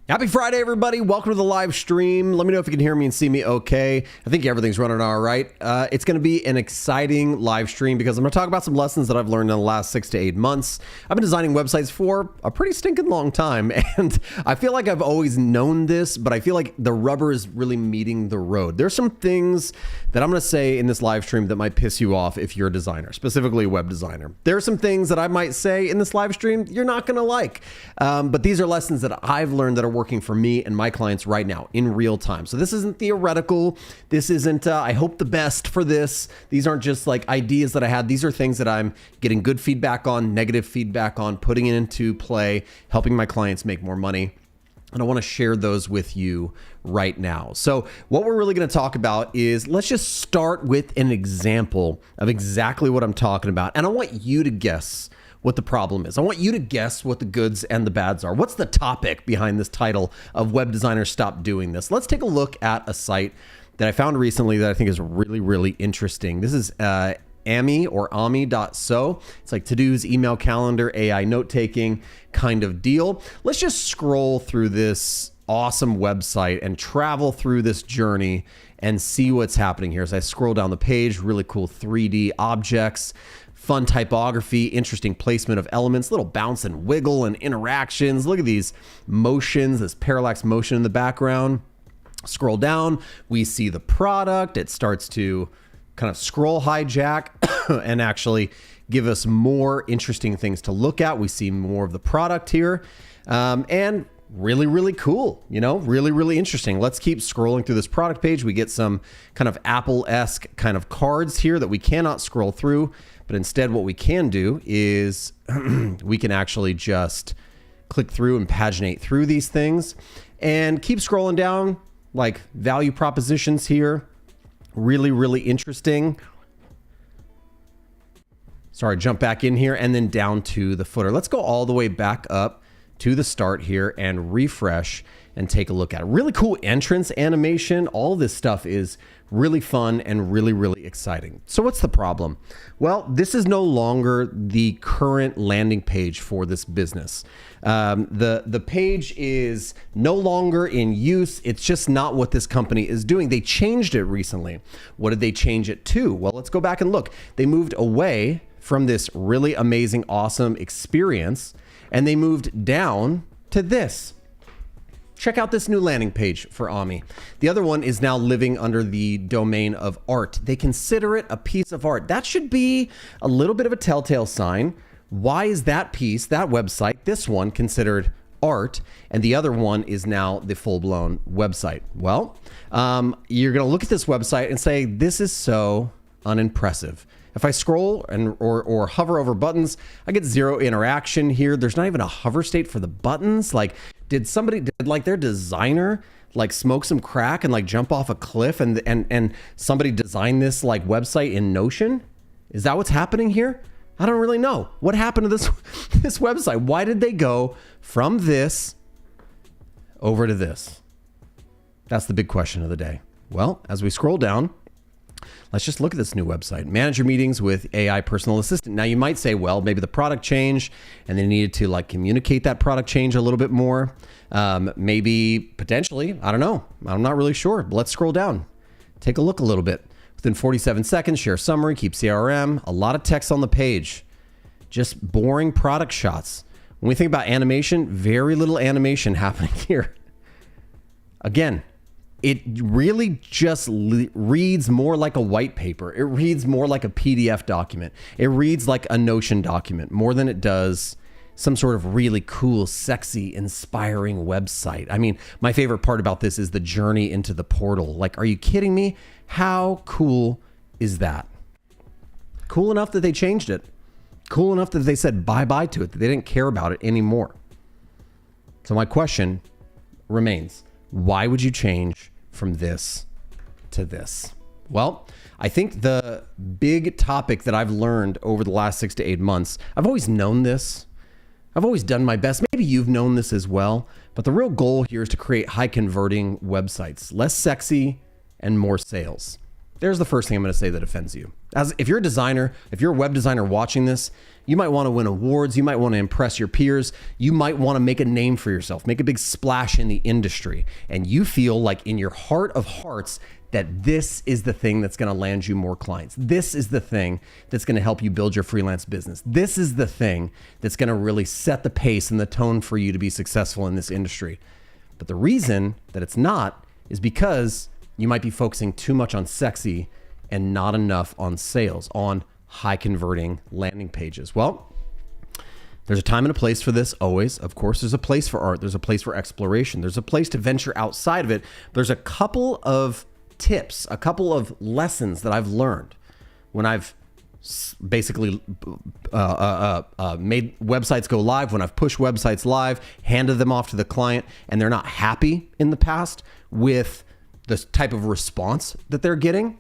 Happy Friday, everybody. Welcome to the live stream. Let me know if you can hear me and see me okay. I think everything's running all right. It's going to be an exciting live stream because I'm going to talk about some lessons that I've learned in the last 6 to 8 months. I've been designing websites for a pretty stinking long time, and I feel like I've always known this, but I feel like the rubber is really meeting the road. There's some things that I'm going to say in this live stream that might piss you off if you're a designer, specifically a web designer. There are some things that I might say in this live stream you're not going to like, but these are lessons that I've learned that are working for me and my clients right now in real time. So this isn't theoretical. This isn't, I hope the best for this. These aren't just like ideas that I had. These are things that I'm getting good feedback on, negative feedback on, putting it into play, helping my clients make more money. And I want to share those with you right now. So what we're really going to talk about is, let's just start with an example of exactly what I'm talking about. And I want you to guess what the problem is. I want you to guess what the goods and the bads are. What's the topic behind this title of Web Designers Stop Doing This? Let's take a look at a site that I found recently that I think is really, really interesting. This is ami.so. It's like to-dos, email calendar, AI note-taking kind of deal. Let's just scroll through this awesome website and travel through this journey and see what's happening here. As I scroll down the page, really cool 3D objects, fun typography, interesting placement of elements, little bounce and wiggle and interactions. Look at these motions, this parallax motion in the background. Scroll down, we see the product. It starts to kind of scroll hijack and actually give us more interesting things to look at. We see more of the product here, and really, really cool, you know, really, really interesting. Let's keep scrolling through this product page. We get some kind of Apple-esque kind of cards here that we cannot scroll through, but instead what we can do is we can actually just click through and paginate through these things and keep scrolling down, like value propositions here. Really, really interesting. Sorry, jump back in here and then down to the footer. Let's go all the way back up to the start here and refresh and take a look at it. Really cool entrance animation. All this stuff is really fun and really, really exciting. So what's the problem? Well, this is no longer the current landing page for this business. The page is no longer in use. It's just not what this company is doing. They changed it recently. What did they change it to? Well, let's go back and look. They moved away from this really amazing, awesome experience, and they moved down to this. Check out this new landing page for Ami. The other one is now living under the domain of art. They consider it a piece of art. That should be a little bit of a telltale sign. Why is that piece, that website, this one considered art, and the other one is now the full-blown website? Well, you're gonna look at this website and say, this is so unimpressive. If I scroll or hover over buttons, I get zero interaction here. There's not even a hover state for the buttons. Like, did like their designer like smoke some crack and like jump off a cliff and somebody designed this like website in Notion? Is that what's happening here? I don't really know. What happened to this this website? Why did they go from this over to this? That's the big question of the day. Well, as we scroll down, let's just look at this new website. Manage your meetings with AI personal assistant. Now you might say, well, maybe the product changed and they needed to like communicate that product change a little bit more. Maybe potentially, I don't know. I'm not really sure. But let's scroll down. Take a look a little bit. Within 47 seconds, share summary, keep CRM, a lot of text on the page, just boring product shots. When we think about animation, very little animation happening here. Again, it really just reads more like a white paper. It reads more like a PDF document. It reads like a Notion document more than it does some sort of really cool, sexy, inspiring website. I mean, my favorite part about this is the journey into the portal. Like, are you kidding me? How cool is that? Cool enough that they changed it. Cool enough that they said bye-bye to it, that they didn't care about it anymore. So my question remains, why would you change from this to this? Well, I think the big topic that I've learned over the last 6 to 8 months, I've always known this. I've always done my best. Maybe you've known this as well, but the real goal here is to create high converting websites, less sexy and more sales. There's the first thing I'm going to say that offends you. If you're a designer, if you're a web designer watching this, you might want to win awards. You might want to impress your peers. You might want to make a name for yourself, make a big splash in the industry. And you feel like in your heart of hearts that this is the thing that's going to land you more clients. This is the thing that's going to help you build your freelance business. This is the thing that's going to really set the pace and the tone for you to be successful in this industry. But the reason that it's not is because you might be focusing too much on sexy and not enough on sales, on high converting landing pages. Well, there's a time and a place for this always. Of course, there's a place for art. There's a place for exploration. There's a place to venture outside of it. There's a couple of tips, a couple of lessons that I've learned when I've basically made websites go live, when I've pushed websites live, handed them off to the client, and they're not happy in the past with the type of response that they're getting.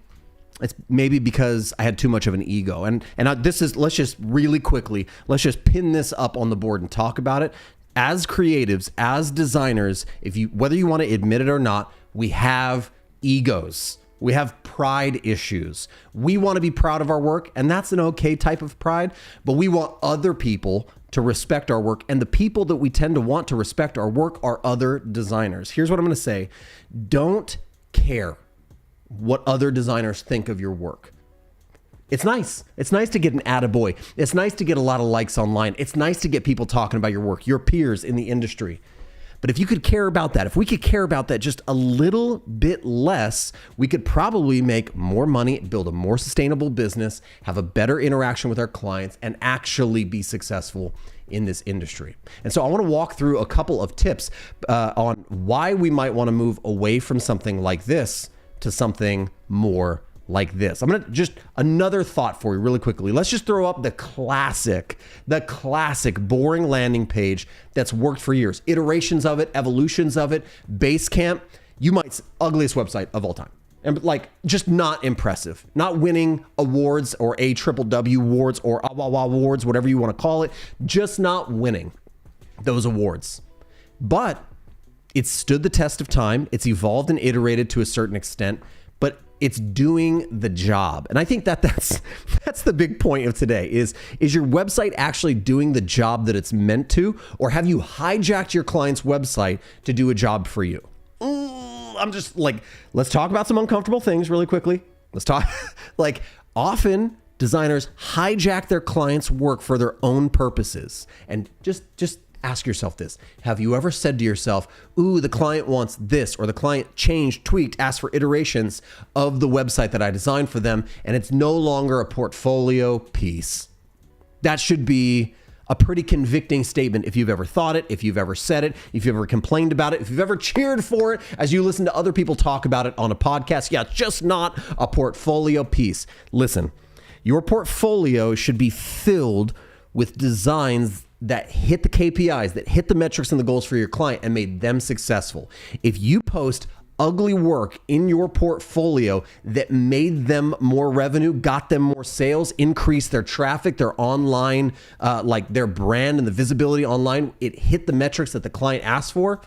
It's maybe because I had too much of an ego. Let's just really quickly, let's just pin this up on the board and talk about it. As creatives, as designers, whether you want to admit it or not, we have egos. We have pride issues. We want to be proud of our work, and that's an okay type of pride, but we want other people to respect our work, and the people that we tend to want to respect our work are other designers. Here's what I'm going to say. Don't care what other designers think of your work. It's nice. It's nice to get an attaboy. It's nice to get a lot of likes online. It's nice to get people talking about your work, your peers in the industry. But if you could care about that, if we could care about that just a little bit less, we could probably make more money, build a more sustainable business, have a better interaction with our clients, and actually be successful in this industry. And so I want to walk through a couple of tips on why we might want to move away from something like this to something more like this. I'm going to just another thought for you really quickly. Let's just throw up the classic boring landing page that's worked for years. Iterations of it, evolutions of it, Basecamp. Ugliest website of all time. And just not impressive, not winning awards or AWW awards or AWA awards, whatever you want to call it, just not winning those awards. But it's stood the test of time. It's evolved and iterated to a certain extent, but it's doing the job. And I think that's the big point of today is your website actually doing the job that it's meant to, or have you hijacked your client's website to do a job for you? I'm just let's talk about some uncomfortable things really quickly. Let's talk often designers hijack their clients' work for their own purposes. And just ask yourself this. Have you ever said to yourself, ooh, the client wants this, or the client changed, tweaked, asked for iterations of the website that I designed for them, and it's no longer a portfolio piece? That should be a pretty convicting statement if you've ever thought it, if you've ever said it, if you've ever complained about it, if you've ever cheered for it as you listen to other people talk about it on a podcast. Yeah, it's just not a portfolio piece. Listen, your portfolio should be filled with designs that hit the KPIs, that hit the metrics and the goals for your client and made them successful. If you post ugly work in your portfolio that made them more revenue, got them more sales, increased their traffic, their online, their brand and the visibility online, it hit the metrics that the client asked for,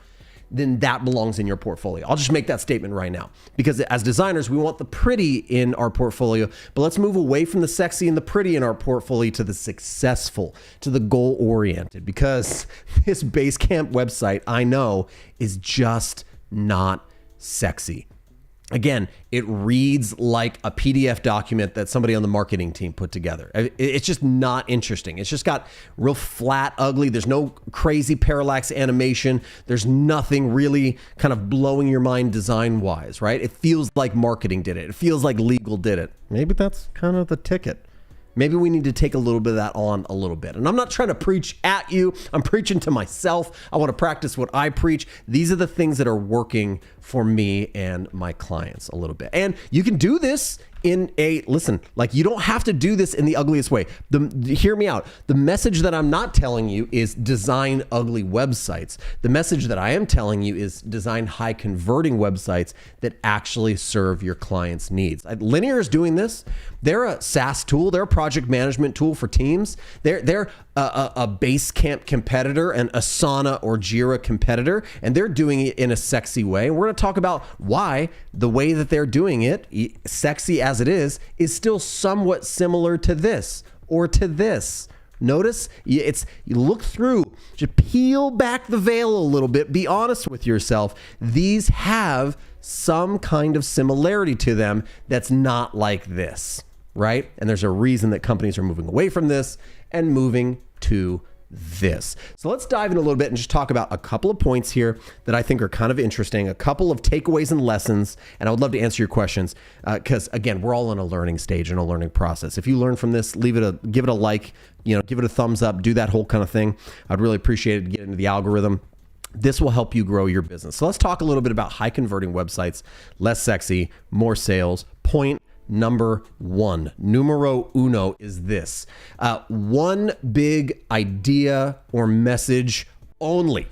then that belongs in your portfolio. I'll just make that statement right now, because as designers, we want the pretty in our portfolio, but let's move away from the sexy and the pretty in our portfolio to the successful, to the goal-oriented, because this Basecamp website, I know, is just not sexy. Again, it reads like a PDF document that somebody on the marketing team put together. It's just not interesting. It's just got real flat, ugly. There's no crazy parallax animation. There's nothing really kind of blowing your mind design-wise, right? It feels like marketing did it. It feels like legal did it. Maybe that's kind of the ticket. Maybe we need to take a little bit of that on a little bit. And I'm not trying to preach at you. I'm preaching to myself. I want to practice what I preach. These are the things that are working for me and my clients a little bit. And you can do this in you don't have to do this in the ugliest way. Hear me out. The message that I'm not telling you is design ugly websites. The message that I am telling you is design high converting websites that actually serve your clients' needs. Linear is doing this. They're a SaaS tool. They're a project management tool for teams. They're a Basecamp competitor, an Asana or Jira competitor, and they're doing it in a sexy way. And we're going to talk about why the way that they're doing it, sexy as it is still somewhat similar to this or to this. Notice you look through, just peel back the veil a little bit, be honest with yourself. These have some kind of similarity to them that's not like this, right? And there's a reason that companies are moving away from this and moving to this. So let's dive in a little bit and just talk about a couple of points here that I think are kind of interesting, a couple of takeaways and lessons, and I would love to answer your questions because again, we're all in a learning stage and a learning process. If you learn from this, give it a like, give it a thumbs up, do that whole kind of thing. I'd really appreciate it to get into the algorithm. This will help you grow your business. So let's talk a little bit about high converting websites, less sexy, more sales. Point number one, numero uno, is this. One big idea or message only.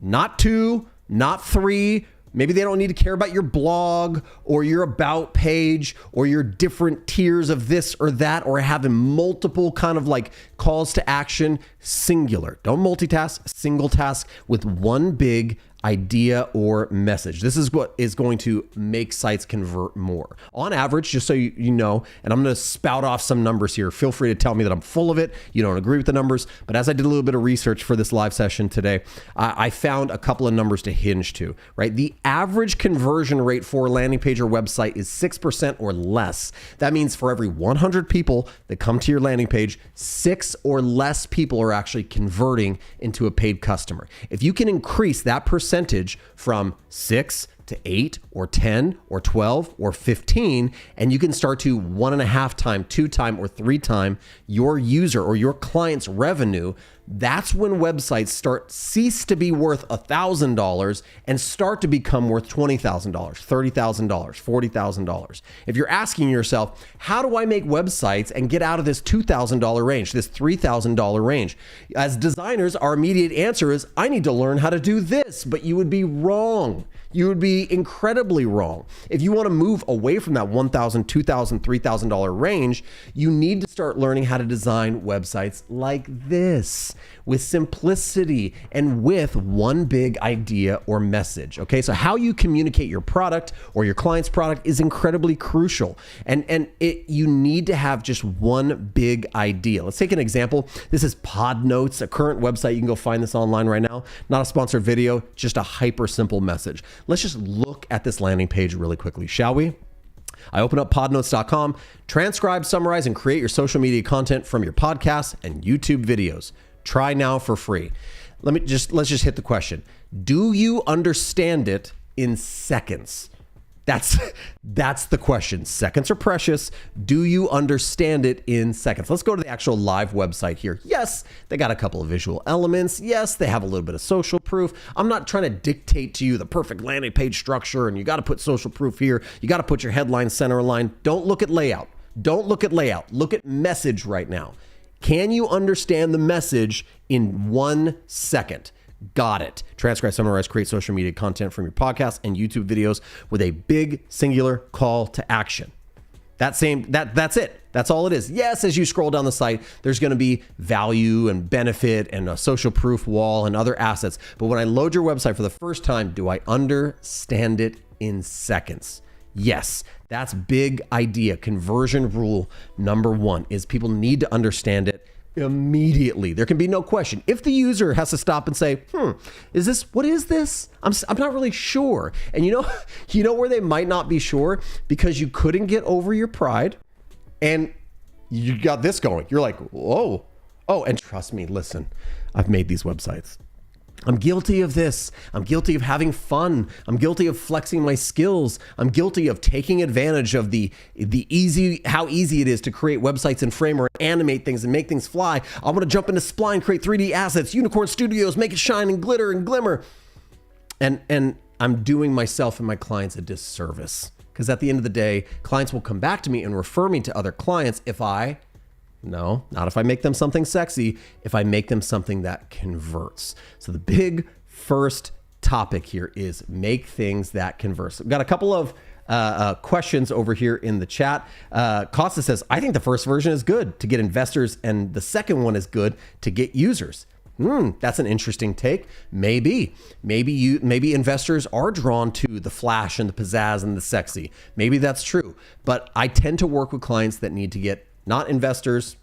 Not two, not three. Maybe they don't need to care about your blog or your about page or your different tiers of this or that, or having multiple kind of like calls to action. Singular. Don't multitask, single task with one big idea or message. This is what is going to make sites convert more. On average, just so you know, and I'm going to spout off some numbers here. Feel free to tell me that I'm full of it. You don't agree with the numbers, but as I did a little bit of research for this live session today, I found a couple of numbers to hinge to, right? The average conversion rate for a landing page or website is 6% or less. That means for every 100 people that come to your landing page, 6 or less people are actually converting into a paid customer. If you can increase that percentage from 6 to 8 or 10 or 12 or 15, and you can start to 1.5 times, 2 times, or 3 times your user or your client's revenue, that's when websites cease to be worth $1,000 and start to become worth $20,000, $30,000, $40,000. If you're asking yourself, how do I make websites and get out of this $2,000 range, this $3,000 range? As designers, our immediate answer is, I need to learn how to do this, but you would be wrong. You would be incredibly wrong. If you want to move away from that $1,000, $2,000, $3,000 range, you need to start learning how to design websites like this, with simplicity and with one big idea or message. Okay, so how you communicate your product or your client's product is incredibly crucial. And you need to have just one big idea. Let's take an example. This is Podnotes, a current website. You can go find this online right now. Not a sponsored video, just a hyper simple message. Let's just look at this landing page really quickly, shall we? I open up podnotes.com, transcribe, summarize, and create your social media content from your podcasts and YouTube videos. Try now for free. Let's just hit the question. Do you understand it in seconds? That's the question. Seconds are precious. Do you understand it in seconds? Let's go to the actual live website here. Yes, they got a couple of visual elements. Yes, they have a little bit of social proof. I'm not trying to dictate to you the perfect landing page structure and you got to put social proof here. You got to put your headline center line. Don't look at layout. Don't look at layout. Look at message right now. Can you understand the message in 1 second? Got it. Transcribe, summarize, create social media content from your podcast and YouTube videos with a big singular call to action. That's it. That's all it is. Yes, as you scroll down the site, there's going to be value and benefit and a social proof wall and other assets. But when I load your website for the first time, do I understand it in seconds? Yes, that's big idea. Conversion rule number 1 is people need to understand it immediately. There can be no question. If the user has to stop and say, what is this? I'm not really sure. And you know where they might not be sure? Because you couldn't get over your pride and you got this going. You're like, whoa. Oh, and trust me, listen, I've made these websites. I'm guilty of this. I'm guilty of having fun. I'm guilty of flexing my skills. I'm guilty of taking advantage of how easy it is to create websites in Framer, animate things and make things fly. I want to jump into Spline, create 3D assets, Unicorn Studios, make it shine and glitter and glimmer. And I'm doing myself and my clients a disservice because at the end of the day, clients will come back to me and refer me to other clients No, not if I make them something sexy, if I make them something that converts. So the big first topic here is make things that convert. So I've got a couple of questions over here in the chat. Costa says, I think the first version is good to get investors and the second one is good to get users. That's an interesting take. Maybe investors are drawn to the flash and the pizzazz and the sexy. Maybe that's true. But I tend to work with clients that need to get not investors,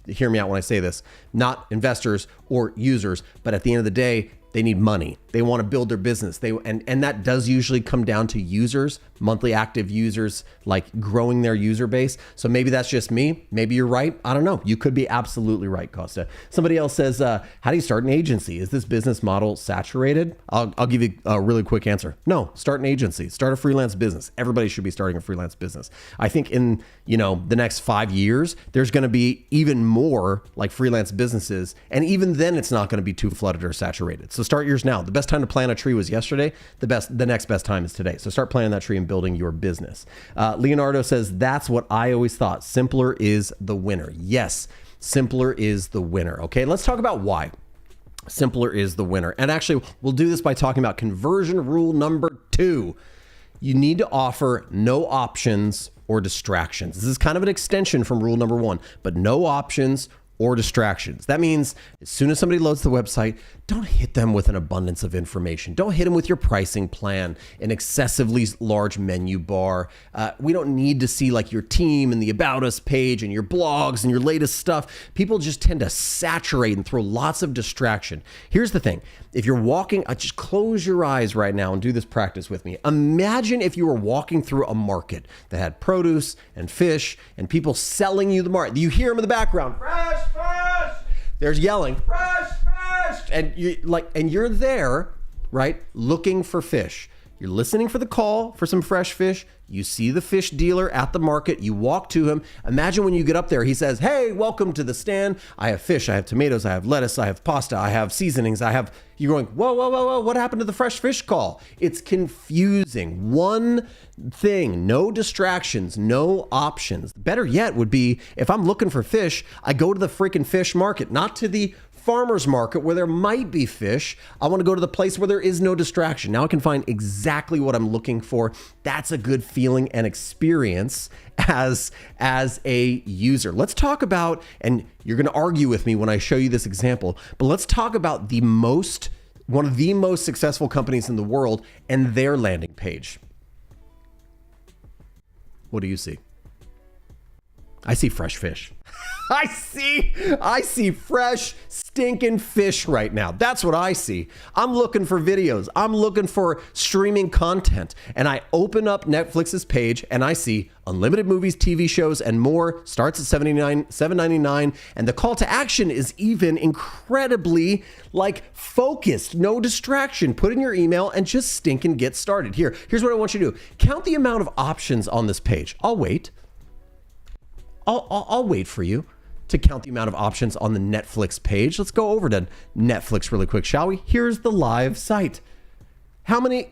hear me out when I say this, not investors or users, but at the end of the day, they need money. They want to build their business. And that does usually come down to users, monthly active users, like growing their user base. So maybe that's just me. Maybe you're right. I don't know. You could be absolutely right, Costa. Somebody else says, how do you start an agency? Is this business model saturated? I'll give you a really quick answer. No, start an agency, start a freelance business. Everybody should be starting a freelance business. I think in, the next 5 years, there's going to be even more like freelance businesses. And even then it's not going to be too flooded or saturated. So start yours now. The best time to plant a tree was yesterday. The next best time is today. So start planting that tree and building your business. Leonardo says, that's what I always thought. Simpler is the winner. Yes, simpler is the winner. Okay, let's talk about why simpler is the winner. And actually, we'll do this by talking about conversion rule number 2. You need to offer no options or distractions. This is kind of an extension from rule number 1, but no options or distractions. That means as soon as somebody loads the website, don't hit them with an abundance of information. Don't hit them with your pricing plan, an excessively large menu bar. We don't need to see like your team and the About Us page and your blogs and your latest stuff. People just tend to saturate and throw lots of distraction. Here's the thing. If you're walking, just close your eyes right now and do this practice with me. Imagine if you were walking through a market that had produce and fish and people selling you the market. You hear them in the background, fresh, fresh. There's yelling, fresh, fresh. And you're there, right? Looking for fish. You're listening for the call for some fresh fish. You see the fish dealer at the market. You walk to him. Imagine when you get up there, he says, hey, welcome to the stand. I have fish, I have tomatoes, I have lettuce, I have pasta, I have seasonings, you're going, whoa, whoa, whoa, whoa, what happened to the fresh fish call? It's confusing. One thing, no distractions, no options. Better yet would be if I'm looking for fish, I go to the freaking fish market, not to the farmer's market where there might be fish. I want to go to the place where there is no distraction. Now I can find exactly what I'm looking for. That's a good feeling and experience as a user. Let's talk about, and you're going to argue with me when I show you this example, but let's talk about one of the most successful companies in the world and their landing page. What do you see? I see fresh fish. I see fresh stinking fish right now. That's what I see. I'm looking for videos. I'm looking for streaming content. And I open up Netflix's page and I see unlimited movies, TV shows, and more. Starts at $7.99. And the call to action is even incredibly focused. No distraction. Put in your email and just stinking get started. Here's what I want you to do. Count the amount of options on this page. I'll wait. I'll wait for you to count the amount of options on the Netflix page. Let's go over to Netflix really quick, shall we? Here's the live site. How many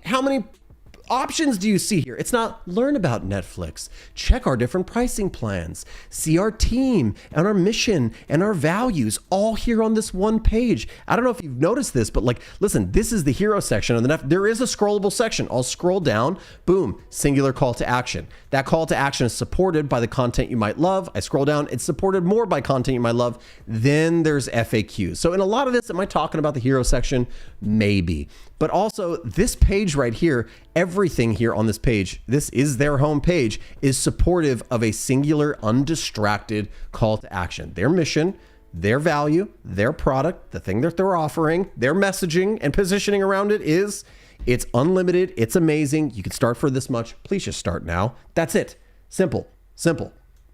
options do you see here? It's not learn about Netflix, check our different pricing plans, see our team and our mission and our values all here on this one page. I don't know if you've noticed this, but listen, this is the hero section of the Netflix. There is a scrollable section. I'll scroll down, boom, singular call to action. That call to action is supported by the content you might love. I scroll down, it's supported more by content you might love. Then there's FAQs. So in a lot of this, am I talking about the hero section? Maybe. But also this page right here, everything here on this page, this is their home page, is supportive of a singular, undistracted call to action. Their mission, their value, their product, the thing that they're offering, their messaging and positioning around it is, it's unlimited, it's amazing. You can start for this much. Please just start now. That's it. Simple.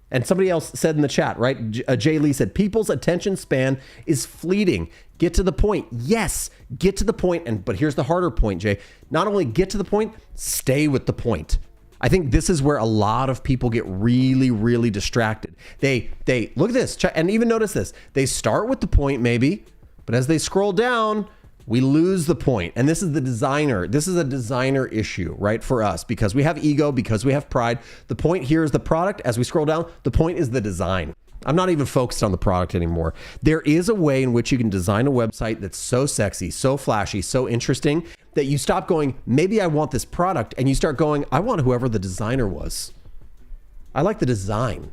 And somebody else said in the chat, right? Jay Lee said, people's attention span is fleeting. Get to the point. Yes, get to the point. But here's the harder point, Jay. Not only get to the point, stay with the point. I think this is where a lot of people get really, really distracted. They look at this, and even notice this. They start with the point maybe, but as they scroll down, we lose the point. And this is the designer. This is a designer issue, right, for us, because we have ego, because we have pride. The point here is the product. As we scroll down, the point is the design. I'm not even focused on the product anymore. There is a way in which you can design a website that's so sexy, so flashy, so interesting that you stop going, maybe I want this product, and you start going, I want whoever the designer was. I like the design,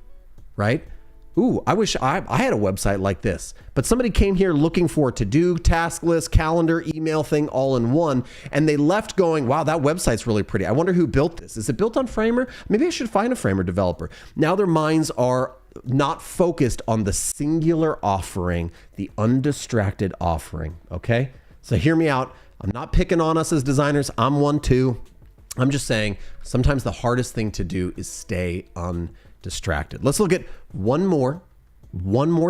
right? Ooh, I wish I had a website like this, but somebody came here looking for a to-do, task list, calendar, email thing all in one, and they left going, wow, that website's really pretty. I wonder who built this. Is it built on Framer? Maybe I should find a Framer developer. Now their minds are not focused on the singular offering, the undistracted offering, okay? So hear me out. I'm not picking on us as designers. I'm one too. I'm just saying sometimes the hardest thing to do is stay undistracted. Let's look at one more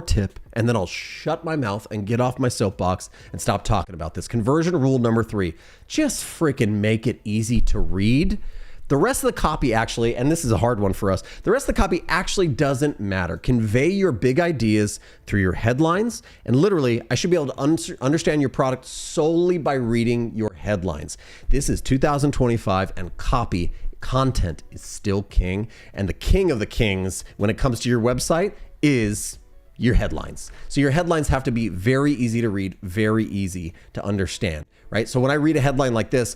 tip, and then I'll shut my mouth and get off my soapbox and stop talking about this. Conversion rule number 3, just freaking make it easy to read. The rest of the copy actually, and this is a hard one for us, the rest of the copy actually doesn't matter. Convey your big ideas through your headlines, and literally, I should be able to understand your product solely by reading your headlines. This is 2025, and content is still king, and the king of the kings when it comes to your website is your headlines. So your headlines have to be very easy to read, very easy to understand, right? So when I read a headline like this,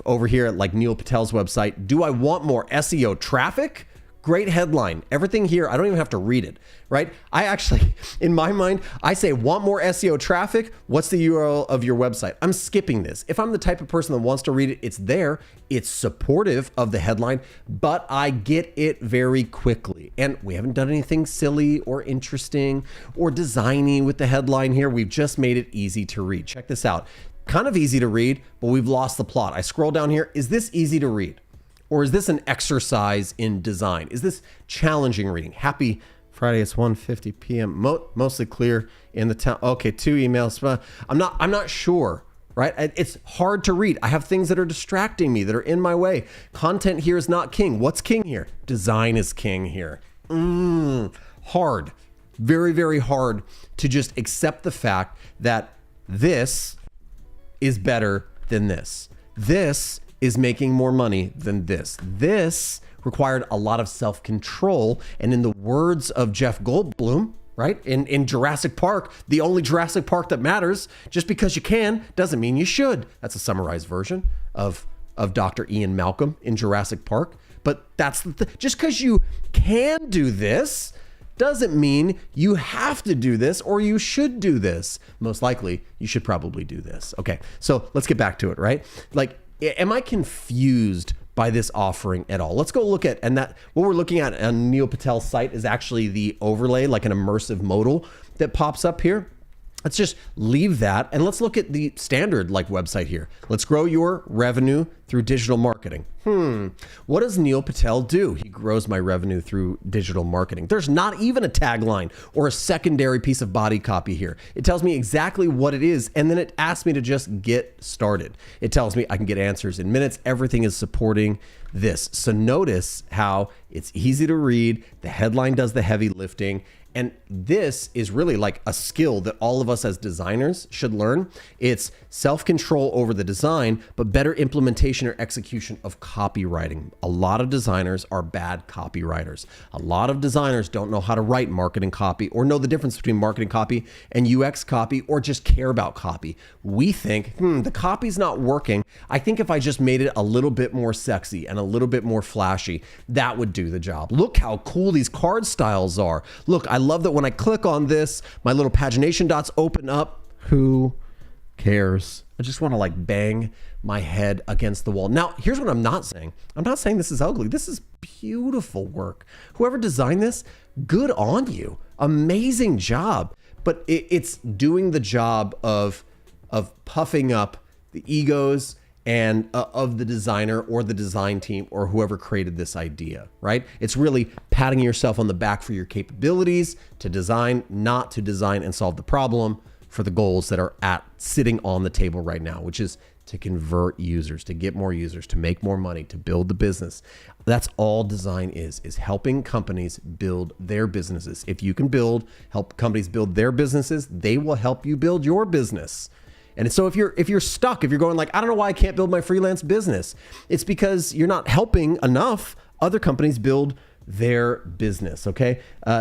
over here at like Neil Patel's website, do I want more SEO traffic? Great headline. Everything here, I don't even have to read it, right? I actually, in my mind, I say, want more SEO traffic? What's the URL of your website? I'm skipping this. If I'm the type of person that wants to read it, it's there. It's supportive of the headline, but I get it very quickly. And we haven't done anything silly or interesting or designy with the headline here. We've just made it easy to read. Check this out. Kind of easy to read, but we've lost the plot. I scroll down here. Is this easy to read? Or is this an exercise in design? Is this challenging reading? Happy Friday, it's 1:50 p.m. Mostly clear in the town. Okay, 2 emails. I'm not sure, right? It's hard to read. I have things that are distracting me, that are in my way. Content here is not king. What's king here? Design is king here. Hard. Very, very hard to just accept the fact that this is better than this. This is making more money than this. This required a lot of self-control. And in the words of Jeff Goldblum, right? In Jurassic Park, the only Jurassic Park that matters, just because you can doesn't mean you should. That's a summarized version of Dr. Ian Malcolm in Jurassic Park. But that's just because you can do this doesn't mean you have to do this or you should do this. Most likely, you should probably do this. Okay, so let's get back to it, right? Like, am I confused by this offering at all? Let's go look at, and that what we're looking at on Neil Patel's site is actually the overlay, like an immersive modal that pops up here. Let's just leave that and let's look at the standard like website here. Let's grow your revenue through digital marketing. What does Neil Patel do? He grows my revenue through digital marketing. There's not even a tagline or a secondary piece of body copy here. It tells me exactly what it is, and then it asks me to just get started. It tells me I can get answers in minutes. Everything is supporting this. So notice how it's easy to read. The headline does the heavy lifting. And this is really like a skill that all of us as designers should learn. It's self-control over the design, but better implementation or execution of copywriting. A lot of designers are bad copywriters. A lot of designers don't know how to write marketing copy or know the difference between marketing copy and UX copy or just care about copy. We think, the copy's not working. I think if I just made it a little bit more sexy and a little bit more flashy, that would do the job. Look how cool these card styles are. Look, I love that when I click on this, my little pagination dots open up. Who cares? I just want to like bang my head against the wall. Now, here's what I'm not saying. I'm not saying this is ugly. This is beautiful work. Whoever designed this, good on you. Amazing job. But it's doing the job of puffing up the egos and of the designer or the design team or whoever created this idea, right? It's really patting yourself on the back for your capabilities to design, not to design and solve the problem for the goals that are sitting on the table right now, which is to convert users, to get more users, to make more money, to build the business. That's all design is helping companies build their businesses. If you can help companies build their businesses, they will help you build your business. And so if you're stuck, if you're going like, I don't know why I can't build my freelance business, it's because you're not helping enough other companies build their business. Okay.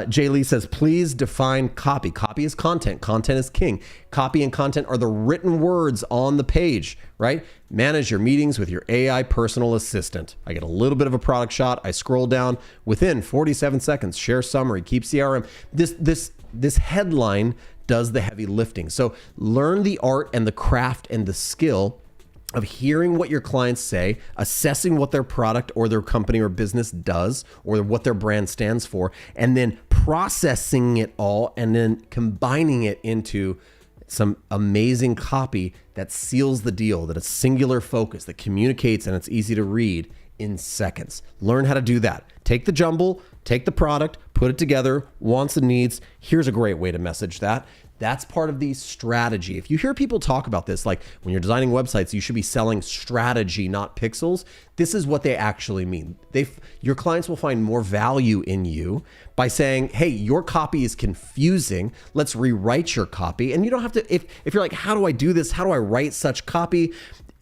Jay Lee says, please define copy. Copy is content. Content is king. Copy and content are the written words on the page, right? Manage your meetings with your AI personal assistant. I get a little bit of a product shot. I scroll down within 47 seconds, share summary, keep CRM. This headline does the heavy lifting. So learn the art and the craft and the skill of hearing what your clients say, assessing what their product or their company or business does, or what their brand stands for, and then processing it all and then combining it into some amazing copy that seals the deal, that it's singular focus, that communicates and it's easy to read in seconds. Learn how to do that. Take the jumble, take the product, put it together, wants and needs. Here's a great way to message that. That's part of the strategy. If you hear people talk about this, like when you're designing websites, you should be selling strategy, not pixels. This is what they actually mean. Your clients will find more value in you by saying, hey, your copy is confusing. Let's rewrite your copy. And you don't have to, if you're like, how do I do this? How do I write such copy?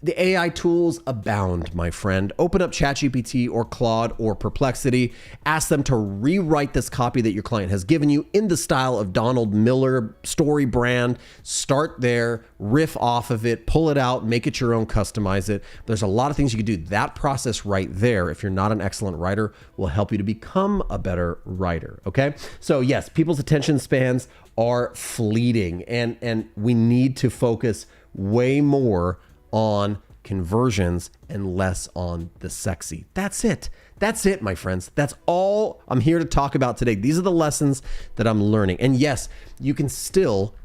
The AI tools abound, my friend. Open up ChatGPT or Claude or Perplexity. Ask them to rewrite this copy that your client has given you in the style of Donald Miller story brand. Start there, riff off of it, pull it out, make it your own, customize it. There's a lot of things you can do. That process right there, if you're not an excellent writer, will help you to become a better writer, okay? So yes, people's attention spans are fleeting, and we need to focus way more on conversions and less on the sexy. That's it. That's it, my friends. That's all I'm here to talk about today. These are the lessons that I'm learning. And yes, you can still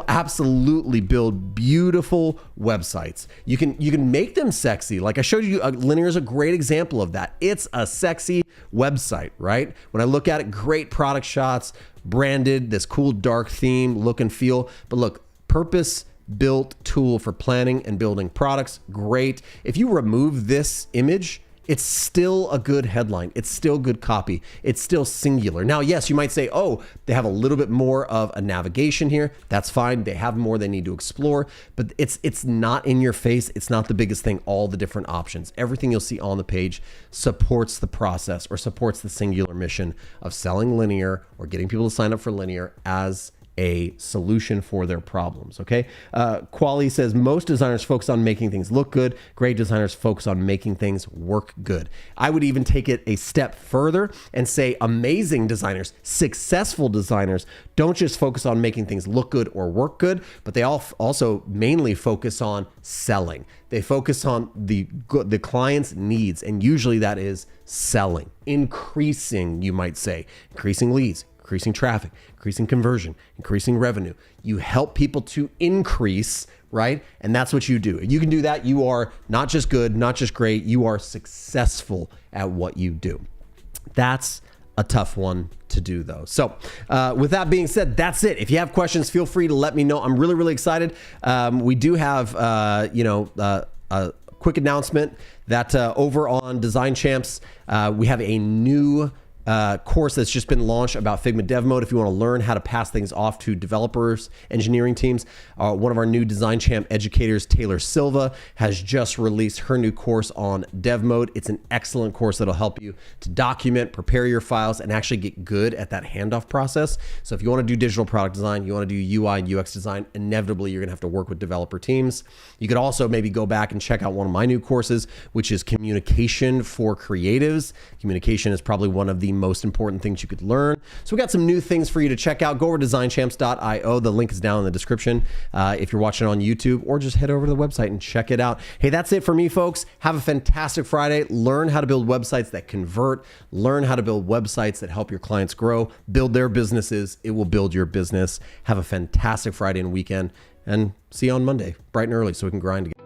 absolutely build beautiful websites. You can make them sexy. Like I showed you, Linear is a great example of that. It's a sexy website, right? When I look at it, great product shots, branded, this cool dark theme, look and feel. But look, purpose-built tool for planning and building products, great. If you remove this image, it's still a good headline. It's still good copy. It's still singular. Now, yes, you might say, oh, they have a little bit more of a navigation here. That's fine. They have more they need to explore, but it's not in your face. It's not the biggest thing, all the different options. Everything you'll see on the page supports the process or supports the singular mission of selling Linear or getting people to sign up for Linear as a solution for their problems, okay? Quali says, most designers focus on making things look good. Great designers focus on making things work good. I would even take it a step further and say amazing designers, successful designers, don't just focus on making things look good or work good, but they also mainly focus on selling. They focus on the client's needs, and usually that is selling, increasing, you might say, increasing leads, increasing traffic, increasing conversion, increasing revenue. You help people to increase, right? And that's what you do. You can do that. You are not just good, not just great. You are successful at what you do. That's a tough one to do though. So with that being said, that's it. If you have questions, feel free to let me know. I'm really, really excited. We do have, a quick announcement that over on Design Champs, we have a new course that's just been launched about Figma Dev Mode. If you want to learn how to pass things off to developers, engineering teams, one of our new Design Champ educators, Taylor Silva, has just released her new course on Dev Mode. It's an excellent course that'll help you to document, prepare your files, and actually get good at that handoff process. So if you want to do digital product design, you want to do UI and UX design, inevitably you're going to have to work with developer teams. You could also maybe go back and check out one of my new courses, which is Communication for Creatives. Communication is probably one of the most important things you could learn. So we got some new things for you to check out. Go over to designchamps.io. The link is down in the description if you're watching on YouTube, or just head over to the website and check it out. Hey, that's it for me, folks. Have a fantastic Friday. Learn how to build websites that convert. Learn how to build websites that help your clients grow, build their businesses. It will build your business. Have a fantastic Friday and weekend, and see you on Monday, bright and early, so we can grind together.